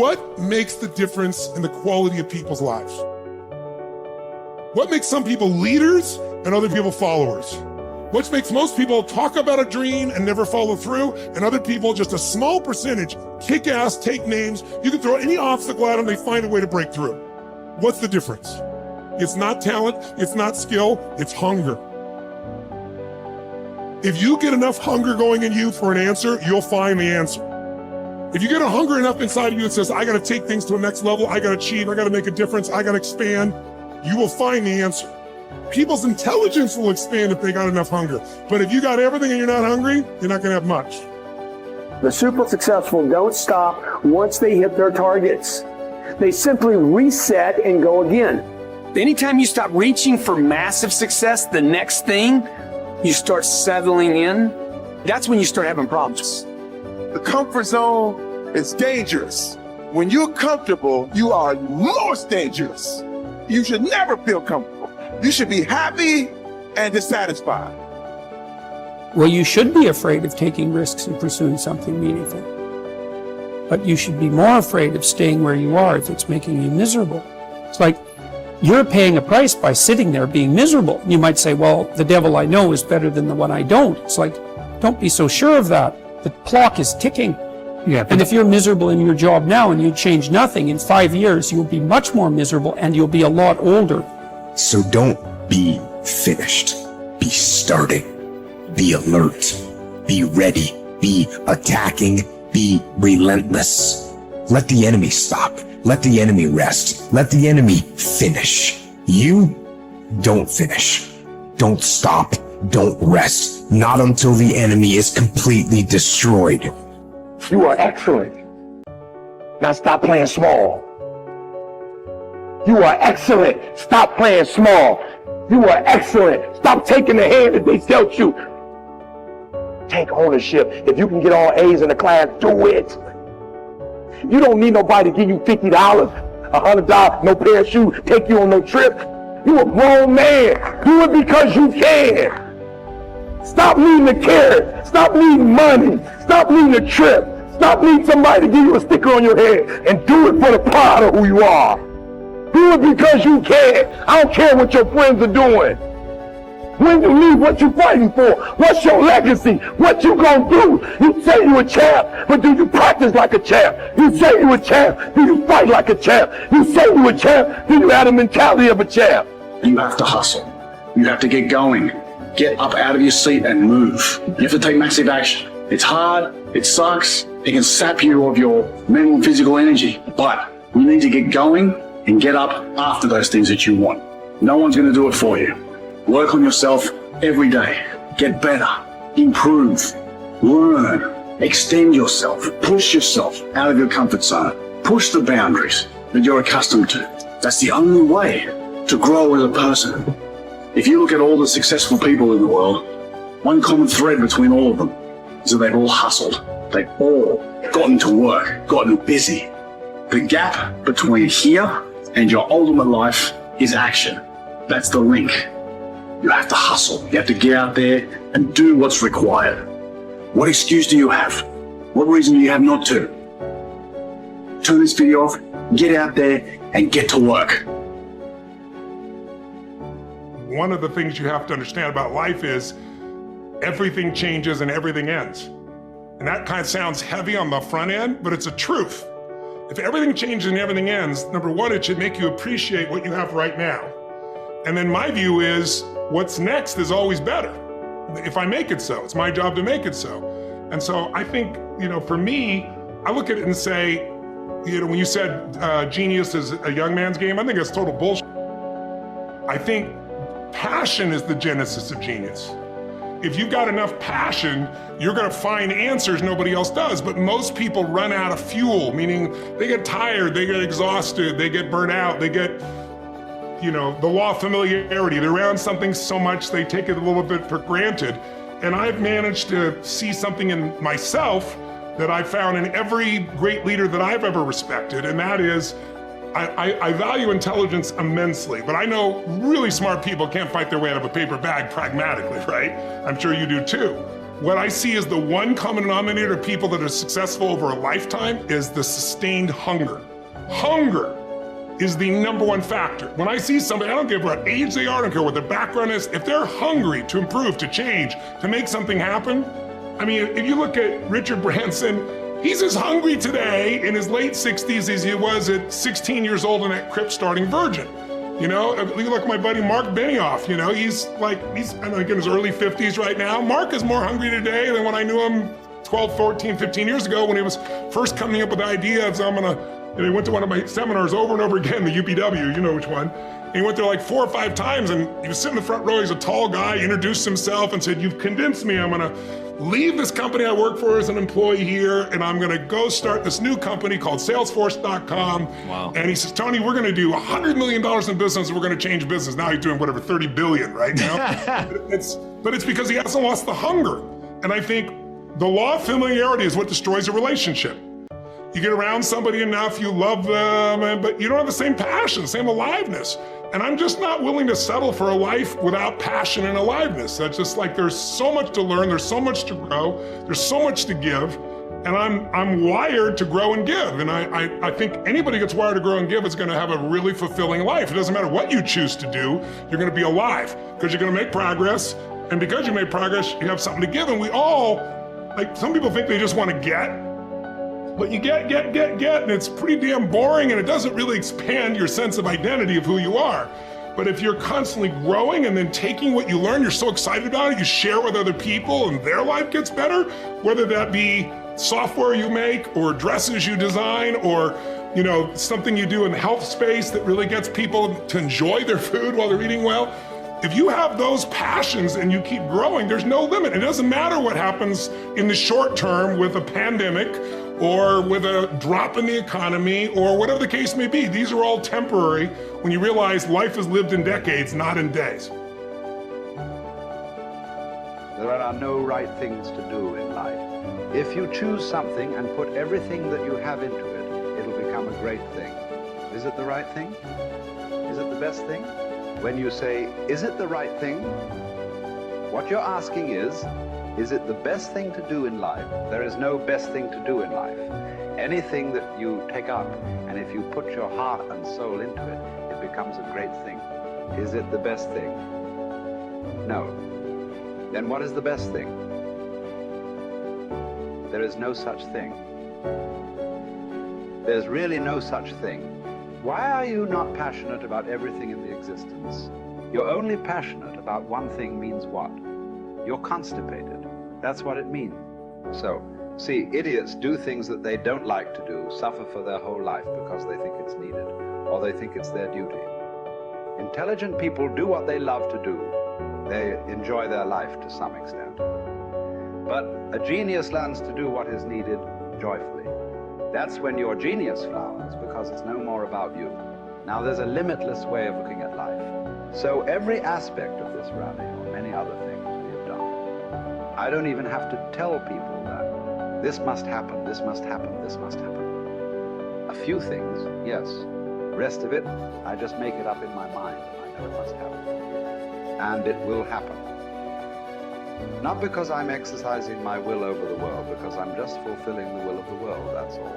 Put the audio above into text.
What makes the difference in the quality of people's lives? What makes some people leaders and other people followers? What makes most people talk about a dream and never follow through, and other people, just a small percentage, kick ass, take names. You can throw any obstacle at them, they find a way to break through. What's the difference? It's not talent, it's not skill, it's hunger. If you get enough hunger going in you for an answer, you'll find the answer. If you get a hunger enough inside of you that says, I gotta take things to a next level, I gotta achieve, I gotta make a difference, I gotta expand, you will find the answer. People's intelligence will expand if they got enough hunger. But if you got everything and you're not hungry, you're not gonna have much. The super successful don't stop once they hit their targets. They simply reset and go again. Anytime you stop reaching for massive success, the next thing, you start settling in, that's when you start having problems. The comfort zone is dangerous. When you're comfortable, you are most dangerous. You should never feel comfortable. You should be happy and dissatisfied. Well, you should be afraid of taking risks and pursuing something meaningful. But you should be more afraid of staying where you are if it's making you miserable. It's like you're paying a price by sitting there being miserable. You might say, well, the devil I know is better than the one I don't. It's like, don't be so sure of that. The clock is ticking. Yeah, and if you're miserable in your job now and you change nothing, in 5 years, you'll be much more miserable and you'll be a lot older. So don't be finished. Be starting. Be alert. Be ready. Be attacking. Be relentless. Let the enemy stop. Let the enemy rest. Let the enemy finish. You don't finish. Don't stop. Don't rest. Not until the enemy is completely destroyed. You are excellent. Now stop playing small. You are excellent. Stop playing small. You are excellent. Stop taking the hand that they dealt you. Take ownership. If you can get all A's in the class, do it. You don't need nobody to give you $50, $100, no pair of shoes, take you on no trip. You a grown man. Do it because you can. Stop needing a carrot. Stop needing money. Stop needing a trip. Stop needing somebody to give you a sticker on your head, and do it for the pride of who you are. Do it because you can. I don't care what your friends are doing. When you leave, what you fighting for? What's your legacy? What you gonna do? You say you a champ, but do you practice like a champ? You say you a champ, do you fight like a champ? You say you a champ, do you have the mentality of a champ? You have to hustle. You have to get going. Get up out of your seat and move. You have to take massive action. It's hard, it sucks, it can sap you of your mental and physical energy, but you need to get going and get up after those things that you want. No one's gonna do it for you. Work on yourself every day. Get better, improve, learn, extend yourself, push yourself out of your comfort zone. Push the boundaries that you're accustomed to. That's the only way to grow as a person. If you look at all the successful people in the world, one common thread between all of them is that they've all hustled. They've all gotten to work, gotten busy. The gap between here and your ultimate life is action. That's the link. You have to hustle. You have to get out there and do what's required. What excuse do you have? What reason do you have not to? Turn this video off, get out there and get to work. One of the things you have to understand about life is everything changes and everything ends. And that kind of sounds heavy on the front end, but it's a truth. If everything changes and everything ends, number one, it should make you appreciate what you have right now. And then my view is what's next is always better. If I make it so, it's my job to make it so. And so I think, for me, I look at it and say, when you said genius is a young man's game, I think that's total bullshit. I think passion is the genesis of genius. If you've got enough passion, you're gonna find answers nobody else does, but most people run out of fuel, meaning they get tired, they get exhausted, they get burnt out, they get, the law of familiarity. They're around something so much they take it a little bit for granted. And I've managed to see something in myself that I found in every great leader that I've ever respected, and that is, I value intelligence immensely, but I know really smart people can't fight their way out of a paper bag pragmatically, right? I'm sure you do too. what I see as the one common denominator of people that are successful over a lifetime is the sustained hunger. Hunger is the number one factor. When I see somebody, I don't care what age they are, I don't care what their background is, if they're hungry to improve, to change, to make something happen. I mean, if you look at Richard Branson, he's as hungry today in his late 60s as he was at 16 years old in that crypt starting Virgin. You know, you look at my buddy Mark Benioff, you know, he's I think in his early 50s right now. Mark is more hungry today than when I knew him 12, 14, 15 years ago when he was first coming up with the idea of, he went to one of my seminars over and over again, the UPW, you know which one. And he went there like 4 or 5 times and he was sitting in the front row, he's a tall guy, introduced himself and said, "You've convinced me, I'm gonna leave this company I work for as an employee here, and I'm gonna go start this new company called Salesforce.com. Wow. And he says, "Tony, we're gonna do $100 million in business, and we're gonna change business." Now he's doing whatever, 30 billion right now. but it's because he hasn't lost the hunger. And I think the law of familiarity is what destroys a relationship. You get around somebody enough, you love them, but you don't have the same passion, same aliveness. And I'm just not willing to settle for a life without passion and aliveness. That's just like, there's so much to learn, there's so much to grow, there's so much to give, and I'm wired to grow and give. And I think anybody who gets wired to grow and give is gonna have a really fulfilling life. It doesn't matter what you choose to do, you're gonna be alive, because you're gonna make progress, and because you made progress, you have something to give. And we all, like, some people think they just wanna get, but you get, and it's pretty damn boring, and it doesn't really expand your sense of identity of who you are. But if you're constantly growing and then taking what you learn, you're so excited about it, you share with other people and their life gets better, whether that be software you make or dresses you design or, you know, something you do in the health space that really gets people to enjoy their food while they're eating well. If you have those passions and you keep growing, there's no limit. It doesn't matter what happens in the short term with a pandemic or with a drop in the economy or whatever the case may be. These are all temporary when you realize life is lived in decades, not in days. There are no right things to do in life. If you choose something and put everything that you have into it, it'll become a great thing. Is it the right thing? Is it the best thing? When you say, is it the right thing? What you're asking is it the best thing to do in life? There is no best thing to do in life. Anything that you take up, and if you put your heart and soul into it, it becomes a great thing. Is it the best thing? No. Then what is the best thing? There is no such thing. There's really no such thing. Why are you not passionate about everything in the existence? You're only passionate about one thing means what? You're constipated. That's what it means. So, see, idiots do things that they don't like to do, suffer for their whole life because they think it's needed, or they think it's their duty. Intelligent people do what they love to do. They enjoy their life to some extent. But a genius learns to do what is needed joyfully. That's when your genius flowers, because it's no more about you. Now, there's a limitless way of looking at life. So every aspect of this rally, or many other things we have done, I don't even have to tell people that this must happen, this must happen, this must happen. A few things, yes. The rest of it, I just make it up in my mind. I know it must happen. And it will happen. Not because I'm exercising my will over the world, because I'm just fulfilling the will of the world, that's all.